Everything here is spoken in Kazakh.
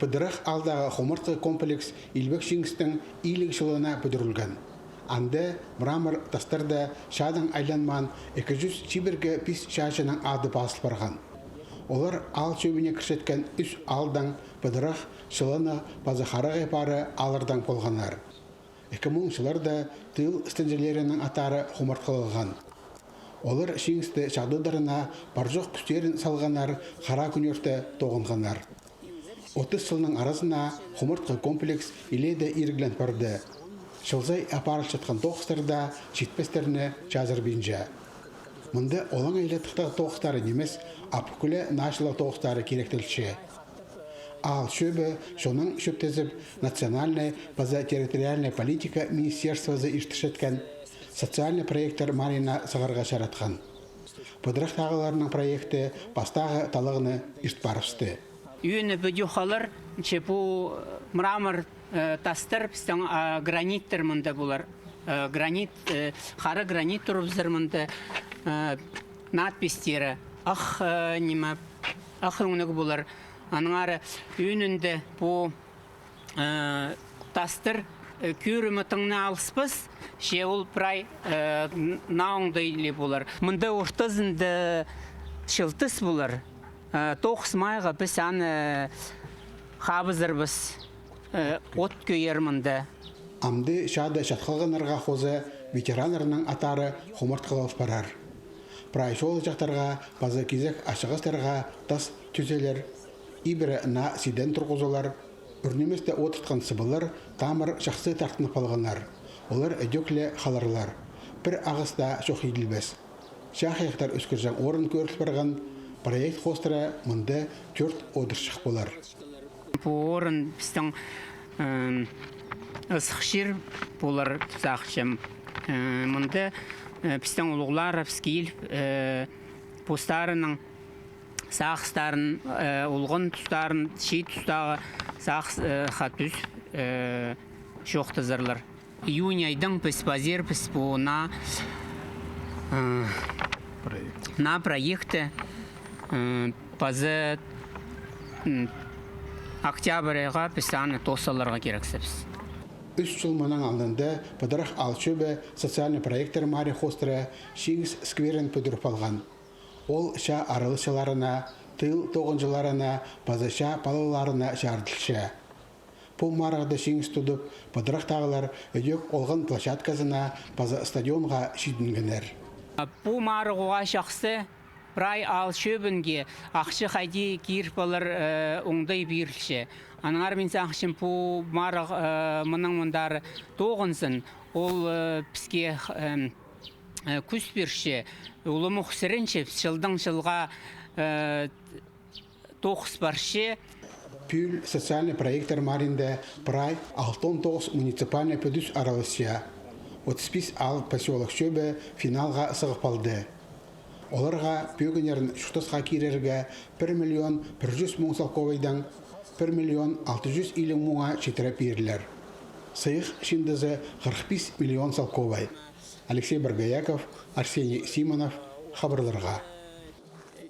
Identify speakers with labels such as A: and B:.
A: Пыдырах алдағы хомыртқы комплекс Илбек Шингстың илік жылына пөдірілген. Анды мрамор тастарда шадың айланман 200 чиберге пис шашының ады басыл барған. Олар ал шөбіне кіршеткен үш алдан пыдырах шылыны базахары ғепары алырдан болғанар. 2000 жыларда тыл стенжелерінің атары хомыртқылылған. Олар Шингсты шадыдарына баржоқ күстерін салғанар қара күнерті тоғынғанар. 30 жылының арасына хомыртқы комплекс иледі ирглен барды. Шылзай апарыл жатқан тоқыстарда жетпестеріне жазыр бейінжа. Мұнда олаң айлеттіқтағы тоқыстары немес, апкүлі нашылы тоқыстары керектілші. Ал шөбі шоның шөптезіп национальный база территориальная политика министерствозы иштішеткен социальный проекттер марина сығырға шаратқан. Бұдырақ тағыларының проекті бастағы талығыны иштбарышты.
B: Үйіні бүдюхалар, бұл мрамор тастыр, біздің граниттер мұнда бұлар. Қары гранит тұрыбызыр мұнда надпистері. Ақ өңігі бұлар. Аныңары үйінінде бұл тастыр көрімі тыңны алыспыз, ол прай науыңды елі бұлар. Мұнда ортызынды шылтыс бұлар. Тоқыс майға біз аны қабызырбыз от көйер мұнда.
A: Амды шады шатқалғанарға қозы ветеранырының атары хомыртқылып барар. Прайшол жақтарға базы кезек ашығыстарға тас түзелер, ибірі на сиден тұрғызылар, үрнеместі отыртқан сыбылар тамыр жақсы тартынып алғанар. Олар өдөклі қаларлар. Бір ағыста шоқ еділбес. Шақияқтар өскіржан орын көріліп барған проект қостыра мұнда 4 одыршық болар.
B: Бұл орын біздің ысықшыр болар тұзақшым. Мұнда біздің ұлғылар әпскейл постарының сақыстарын, ұлғын тұстарын, шей тұстағы сақыс қатүз жоқтызырлар. Июнь айдың біз базер біз бұна на проекты базы октябрьға біз аны тосаларға керексіпіз.
A: 3 жыл мұның алдында Пыдырах Алчөбі социальный проекттер Мари Хостыра Шингс скверін пөдіріп алған. Ол ша арылышыларына, тыл тоғынжыларына, базыша палыларына жардылшы. Бұл марағды Шингс тұдып, Пыдырах тағылар өдек олғын площадкасына базы стадионға шидінгенер.
B: Бұл марығуға шақсы Прай Алчөбінге ақшы қайди киріп алыр оңдай берілші. Аныңар мен сақшым бұл марық мұның мұндары тоғынсын. Ол бізге күс берші. Олы мұқсырыншы жылдың жылға тоқыс баршы.
A: Пүл социальный проекттер маринде Прай 69 муниципальный пөдіс аралысия. 35 ал поселок шөбі финалға сығып алды. Оларға пөгінерін шұқтысқа керерге 1 миллион 100 мың салковайдан 1 миллион 600 илің мұңа четірі берілер. Сыйық шиндізі 45 миллион салковай. Алексей Баргаяков, Арсений Симонов, хабарларға.